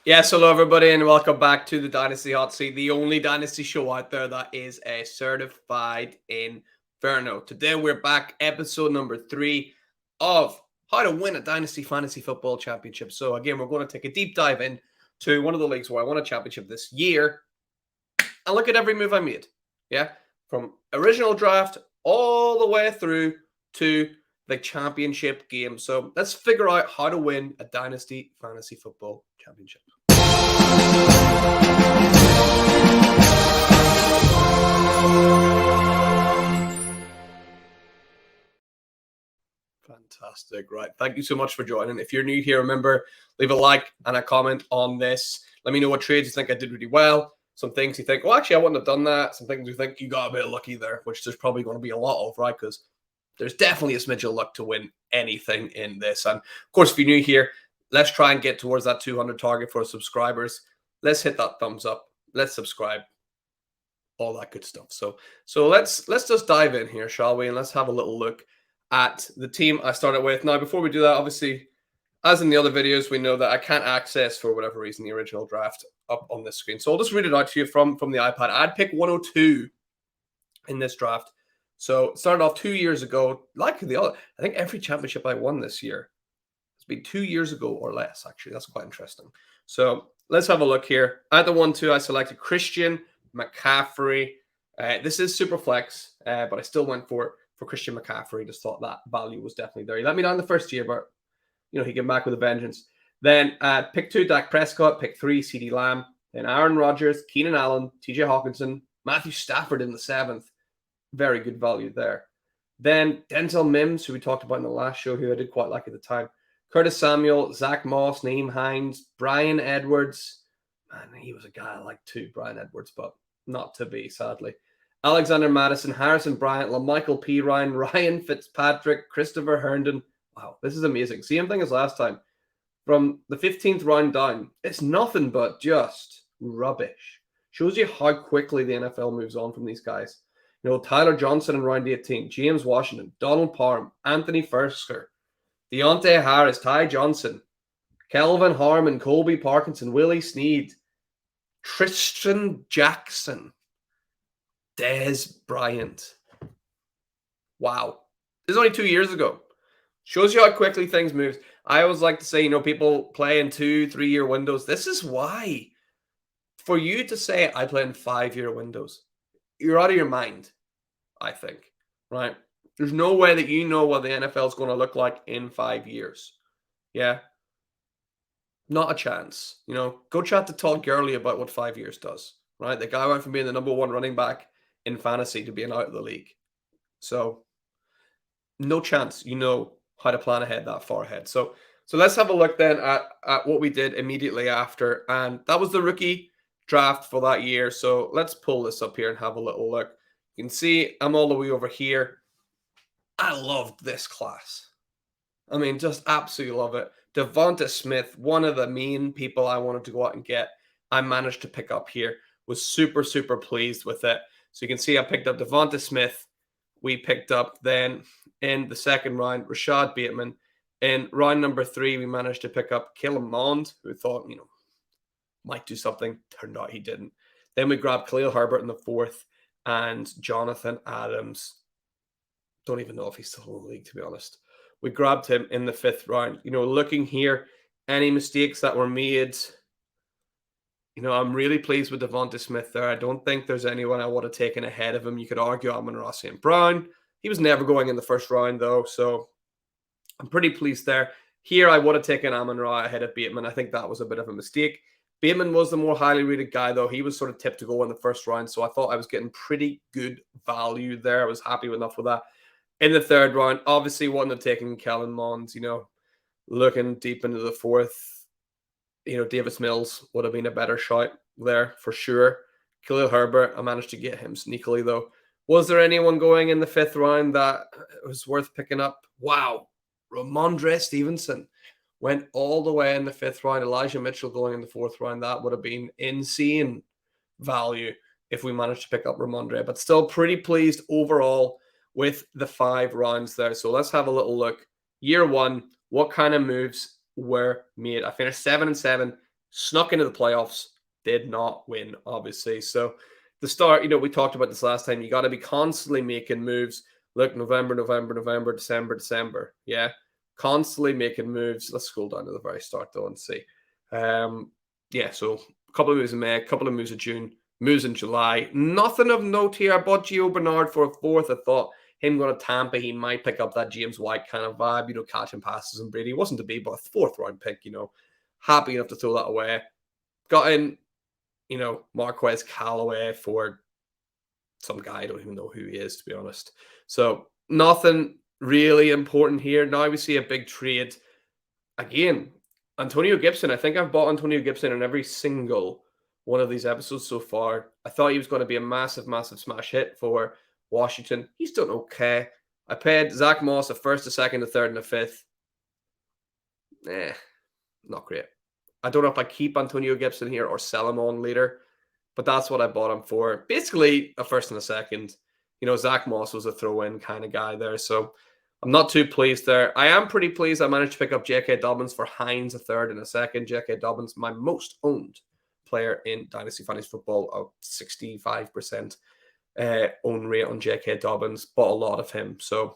Yes, hello everybody, and welcome back to the Dynasty Hot Seat, the only Dynasty show out there that is a certified inferno. Today we're back, episode number 3 of how to win a Dynasty Fantasy Football Championship. So again, we're going to take a deep dive in to one of the leagues where I won a championship this year, and look at every move I made. Yeah, from original draft all the way through to the championship game. So let's figure out how to win a Dynasty Fantasy Football Championship. Fantastic. Right. Thank you so much for joining. If you're new here, remember, leave a like and a comment on this. Let me know what trades you think I did really well. Some things you think, well, actually, I wouldn't have done that. Some things you think you got a bit lucky there, which there's probably going to be a lot of, right? Because there's definitely a smidge of luck to win anything in this. And of course, if you're new here, let's try and get towards that 200 target for subscribers. Let's hit that thumbs up. Let's subscribe. All that good stuff. So let's just dive in here, shall we? And let's have a little look at the team I started with. Now, before we do that, obviously, as in the other videos, we know that I can't access, for whatever reason, the original draft up on this screen. So I'll just read it out to you from the iPad. I'd pick 102 in this draft. So it started off 2 years ago, like the other. I think every championship I won this year has been 2 years ago or less, actually. That's quite interesting. So let's have a look here. At the 1-2, I selected Christian McCaffrey. This is super flex, but I still went for Christian McCaffrey. Just thought that value was definitely there. He let me down the first year, but he came back with a vengeance. Then pick 2, Dak Prescott. Pick 3, CeeDee Lamb. Then Aaron Rodgers, Keenan Allen, TJ Hawkinson, Matthew Stafford in the 7th. Very good value there. Then Denzel Mims, who we talked about in the last show, who I did quite like at the time. Curtis Samuel, Zach Moss, Naeem Hines, Brian Edwards. Man, he was a guy I liked too, Brian Edwards, but not to be, sadly. Alexander Madison, Harrison Bryant, LaMichael P. Ryan Fitzpatrick, Christopher Herndon. Wow, this is amazing. Same thing as last time. From the 15th round down, it's nothing but just rubbish. Shows you how quickly the NFL moves on from these guys. Tyler Johnson in round 18, James Washington, Donald Parham, Anthony Fersker, Deontay Harris, Ty Johnson, Kelvin Harmon, Colby Parkinson, Willie Snead, Tristan Jackson, Dez Bryant. Wow. This is only 2 years ago. Shows you how quickly things move. I always like to say, people play in 2-3 year windows. This is why. For you to say I play in 5-year windows, you're out of your mind, I think, right? There's no way that you know what the NFL is going to look like in 5 years. Yeah. Not a chance. Go chat to Todd Gurley about what 5 years does, right? The guy went from being the number 1 running back in fantasy to being out of the league. So no chance how to plan ahead that far ahead. So let's have a look then at what we did immediately after. And that was the rookie draft for that year. So let's pull this up here and have a little look. You can see I'm all the way over here. I loved this class. I mean, just absolutely love it. Devonta Smith, one of the main people I wanted to go out and get, I managed to pick up here. Was super, super pleased with it. So you can see I picked up Devonta Smith. We picked up then in the second round, Rashad Bateman. In round number 3, we managed to pick up Kellen Mond, who thought, might do something. Turned out he didn't. Then we grabbed Khalil Herbert in the 4th and Jonathan Adams. Don't even know if he's still in the league, to be honest. We grabbed him in the 5th round. Looking here, any mistakes that were made, I'm really pleased with Devonta Smith there. I don't think there's anyone I would have taken ahead of him. You could argue Amon-Ra St. Brown. He was never going in the first round, though, so I'm pretty pleased there. Here, I would have taken Amon-Ra ahead of Bateman. I think that was a bit of a mistake. Bateman was the more highly rated guy, though. He was sort of tipped to go in the first round, so I thought I was getting pretty good value there. I was happy enough with that. In the 3rd round, obviously wouldn't have taken Kellen Mond, looking deep into the 4th. Davis Mills would have been a better shot there for sure. Khalil Herbert, I managed to get him sneakily, though. Was there anyone going in the 5th round that was worth picking up? Wow. Ramondre Stevenson went all the way in the 5th round. Elijah Mitchell going in the 4th round. That would have been insane value if we managed to pick up Ramondre. But still pretty pleased overall with the 5 rounds there. So let's have a little look. Year 1, what kind of moves were made? I finished 7-7 Snuck into the playoffs, did not win, obviously. So the start, we talked about this last time. You got to be constantly making moves. Look, November, December. Yeah, constantly making moves. Let's scroll down to the very start though and see. So a couple of moves in May, a couple of moves in June, moves in July. Nothing of note here. I bought Gio Bernard for a fourth. I thought him going to Tampa, he might pick up that James White kind of vibe, catching passes and Brady. It wasn't to be, but a fourth round pick, happy enough to throw that away. Got in, Marquez Callaway for some guy. I don't even know who he is, to be honest. So nothing really important here. Now we see a big trade. Again, Antonio Gibson. I think I've bought Antonio Gibson in every single one of these episodes so far. I thought he was going to be a massive, massive smash hit for Washington. He's done okay. I paid Zach Moss a first, a second, a third, and a fifth. Not great. I don't know if I keep Antonio Gibson here or sell him on later, but that's what I bought him for. Basically, a first and a second. Zach Moss was a throw-in kind of guy there, so I'm not too pleased there. I am pretty pleased I managed to pick up J.K. Dobbins for Hines, a third and a second. J.K. Dobbins, my most owned player in Dynasty Fantasy Football, of 65% own rate on J.K. Dobbins. Bought a lot of him, so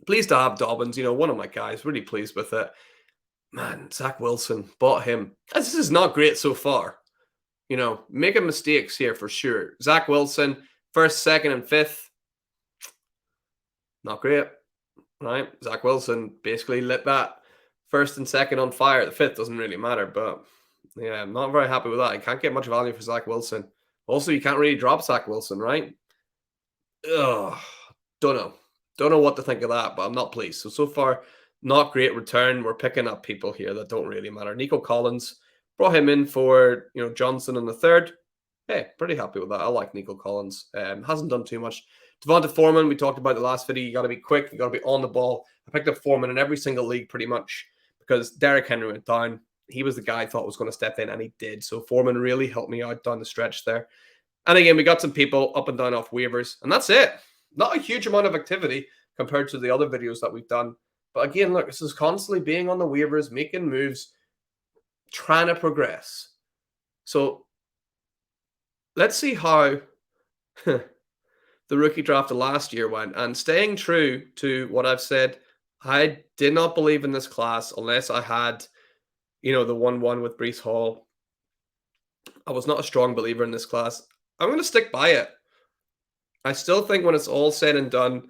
pleased to have Dobbins. One of my guys. Really pleased with it. Man, Zach Wilson, bought him. Guys, this is not great so far. Making mistakes here for sure. Zach Wilson, first, second, and fifth. Not great, right? Zach Wilson basically lit that first and second on fire. The fifth doesn't really matter, but yeah, I'm not very happy with that. I can't get much value for Zach Wilson. Also, you can't really drop Zach Wilson, right? Ugh, don't know. Don't know what to think of that, but I'm not pleased. So far, not great return. We're picking up people here that don't really matter. Nico Collins, brought him in for, Johnson in the third. Hey, pretty happy with that. I like Nico Collins. Hasn't done too much. Devonta Foreman, we talked about the last video. You got to be quick. You got to be on the ball. I picked up Foreman in every single league pretty much because Derrick Henry went down. He was the guy I thought was going to step in, and he did. So Foreman really helped me out down the stretch there. And again, we got some people up and down off waivers, and that's it. Not a huge amount of activity compared to the other videos that we've done. But again, look, this is constantly being on the waivers, making moves, trying to progress. So let's see how the rookie draft of last year went. And staying true to what I've said, I did not believe in this class unless I had, the 1-1 with Breece Hall. I was not a strong believer in this class. I'm going to stick by it. I still think when it's all said and done,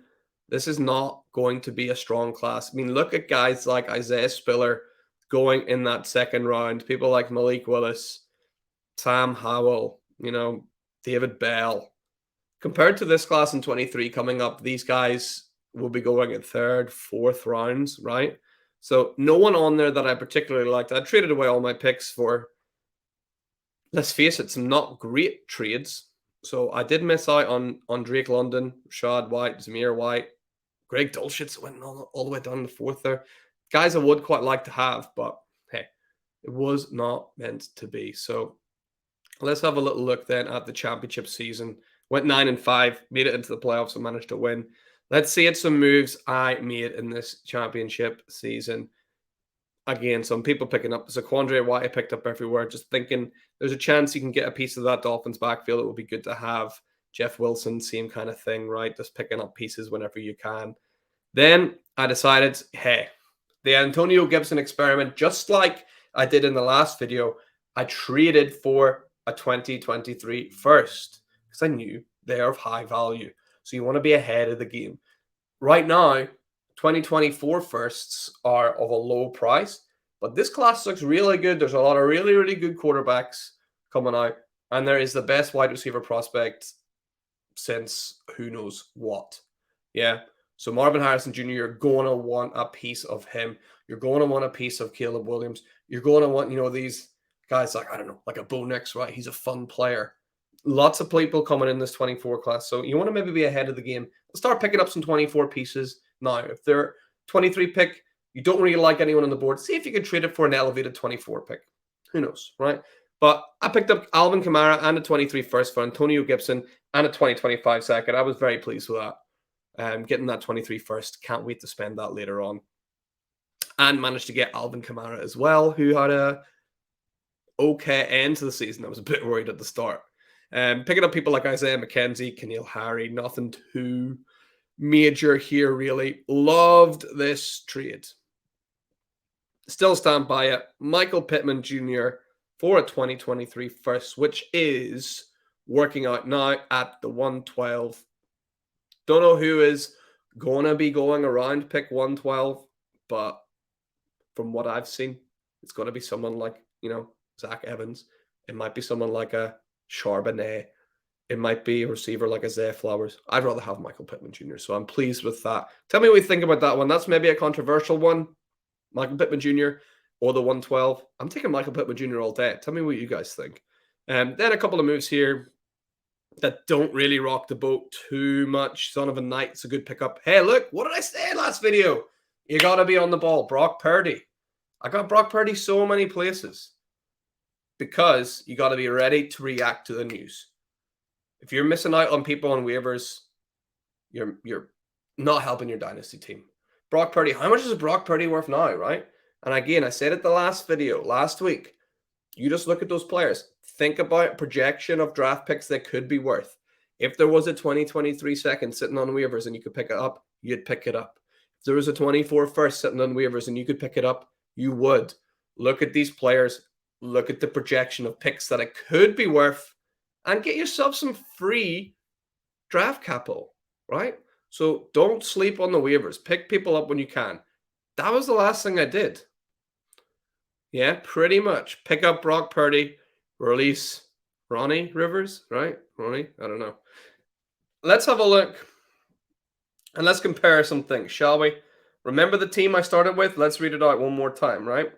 this is not going to be a strong class. I mean, look at guys like Isaiah Spiller going in that second round. People like Malik Willis, Sam Howell, David Bell. Compared to this class in 23 coming up, these guys will be going in third, fourth rounds, right? So no one on there that I particularly liked. I traded away all my picks for, let's face it, some not great trades. So I did miss out on Drake London, Rashad White, Zamir White, Greg Dulcich went all the way down the fourth there. Guys I would quite like to have, but hey, it was not meant to be. So let's have a little look then at the championship season. Went 9-5, made it into the playoffs and managed to win. Let's see some moves I made in this championship season. Again, some people picking up Zaquandre White I picked up everywhere, just thinking there's a chance you can get a piece of that Dolphins backfield. It would be good to have. Jeff Wilson, same kind of thing, right? Just picking up pieces whenever you can. Then I decided, hey, the Antonio Gibson experiment, just like I did in the last video, I traded for a 2023 first because I knew they're of high value. So you want to be ahead of the game. Right now, 2024 firsts are of a low price, but this class looks really good. There's a lot of really, really good quarterbacks coming out, and there is the best wide receiver prospect since who knows what. Yeah. So Marvin Harrison Jr., you're going to want a piece of him. You're going to want a piece of Caleb Williams. You're going to want, these guys like, I don't know, like a Bo Nix, right? He's a fun player. Lots of people coming in this 24 class. So you want to maybe be ahead of the game. Start picking up some 24 pieces. Now, if they're 23 pick, you don't really like anyone on the board, see if you can trade it for an elevated 24 pick. Who knows, right? But I picked up Alvin Kamara and a 23 first for Antonio Gibson and a 2025 second. I was very pleased with that. Getting that 23 first. Can't wait to spend that later on. And managed to get Alvin Kamara as well, who had a okay end to the season. I was a bit worried at the start. Picking up people like Isaiah McKenzie, Keneal Harry, nothing too major here, really. Loved this trade. Still stand by it. Michael Pittman Jr. for a 2023 first, which is working out now at the 112. Don't know who is going to be going around pick 112, but from what I've seen, it's going to be someone like, Zach Evans. It might be someone like a Charbonnet. It might be a receiver like Isaiah Flowers. I'd rather have Michael Pittman Jr., so I'm pleased with that. Tell me what you think about that one. That's maybe a controversial one. Michael Pittman Jr. or the 112. I'm taking Michael Pittman Jr. all day. Tell me what you guys think. Then a couple of moves here that don't really rock the boat too much. Son of a Knight's a good pickup. Hey, look, what did I say last video? You got to be on the ball. Brock Purdy. I got Brock Purdy so many places because you got to be ready to react to the news. If you're missing out on people on waivers, you're not helping your dynasty team. Brock Purdy, how much is Brock Purdy worth now, right? And again, I said it the last video, last week. You just look at those players. Think about projection of draft picks they could be worth. If there was a 2023 second sitting on waivers and you could pick it up, you'd pick it up. If there was a 24 first sitting on waivers and you could pick it up, you would. Look at these players. Look at the projection of picks that it could be worth and get yourself some free draft capital, right? So don't sleep on the waivers. Pick people up when you can. That was the last thing I did. Yeah, pretty much. Pick up Brock Purdy, release Ronnie Rivers, right? Ronnie? I don't know. Let's have a look and let's compare some things, shall we? Remember the team I started with? Let's read it out one more time, right?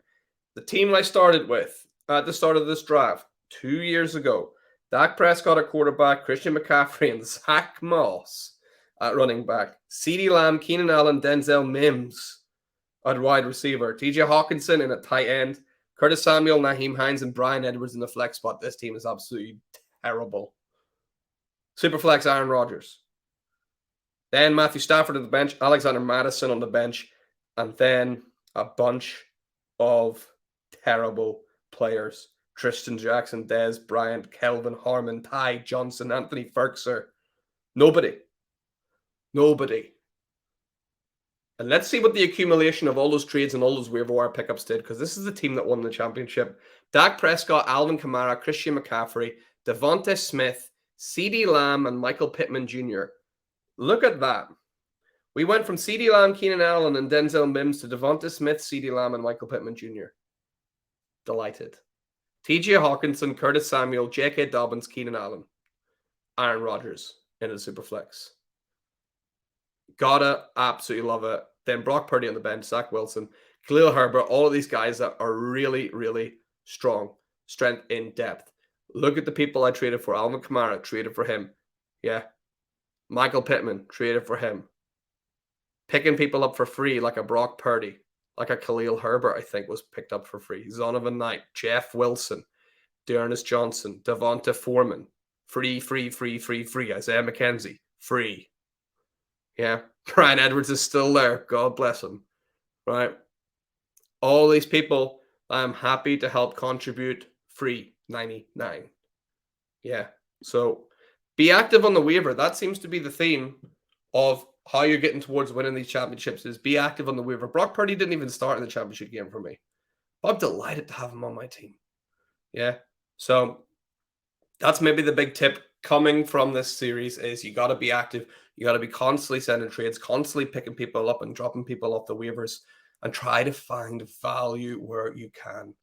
The team I started with at the start of this draft 2 years ago. Dak Prescott at quarterback, Christian McCaffrey and Zach Moss at running back. CeeDee Lamb, Keenan Allen, Denzel Mims at wide receiver. TJ Hawkinson in at tight end. Curtis Samuel, Naheem Hines, and Brian Edwards in the flex spot. This team is absolutely terrible. Superflex Aaron Rodgers. Then Matthew Stafford on the bench, Alexander Madison on the bench, and then a bunch of terrible players. Tristan Jackson, Dez Bryant, Kelvin Harmon, Ty Johnson, Anthony Ferguson. Nobody. And let's see what the accumulation of all those trades and all those waiver wire pickups did, because this is the team that won the championship. Dak Prescott, Alvin Kamara, Christian McCaffrey, Devonta Smith, CeeDee Lamb, and Michael Pittman Jr. Look at that. We went from CeeDee Lamb, Keenan Allen, and Denzel Mims to Devonta Smith, CeeDee Lamb, and Michael Pittman Jr. Delighted. TJ Hawkinson, Curtis Samuel, J.K. Dobbins, Keenan Allen, Aaron Rodgers in the Superflex. Gotta absolutely love it. Then Brock Purdy on the bench, Zach Wilson, Khalil Herbert, all of these guys that are really, really strong. Strength in depth. Look at the people I traded for. Alvin Kamara, traded for him. Yeah. Michael Pittman, traded for him. Picking people up for free like a Brock Purdy, like a Khalil Herbert, I think, was picked up for free. Zonovan Knight, Jeff Wilson, Dearness Johnson, Devonta Foreman. Free. Isaiah McKenzie, free. Yeah, Brian Edwards is still there. God bless him. Right? All these people I'm happy to help contribute free 99. Yeah. So be active on the waiver. That seems to be the theme of how you're getting towards winning these championships is be active on the waiver. Brock Purdy didn't even start in the championship game for me. But I'm delighted to have him on my team. Yeah. So that's maybe the big tip coming from this series is you got to be active. You got to be constantly sending trades, constantly picking people up and dropping people off the waivers and try to find value where you can.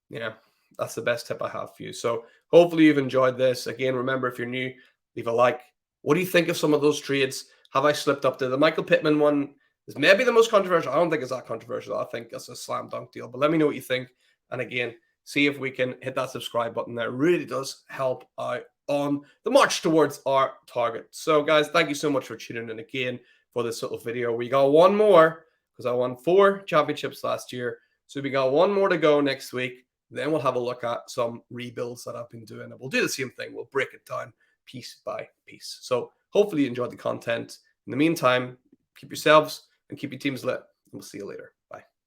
Yeah, that's the best tip I have for you. So hopefully you've enjoyed this. Again, remember, if you're new, leave a like. What do you think of some of those trades? Have I slipped up to the Michael Pittman one? Is maybe the most controversial. I don't think it's that controversial. I think it's a slam dunk deal. But let me know what you think. And again, see if we can hit that subscribe button there. It really does help out on the march towards our target. So guys, thank you so much for tuning in again for this little video. We got one more because I won 4 championships last year. So we got one more to go next week. Then we'll have a look at some rebuilds that I've been doing. And we'll do the same thing. We'll break it down piece by piece. So hopefully you enjoyed the content. In the meantime, keep yourselves and keep your teams lit. And we'll see you later.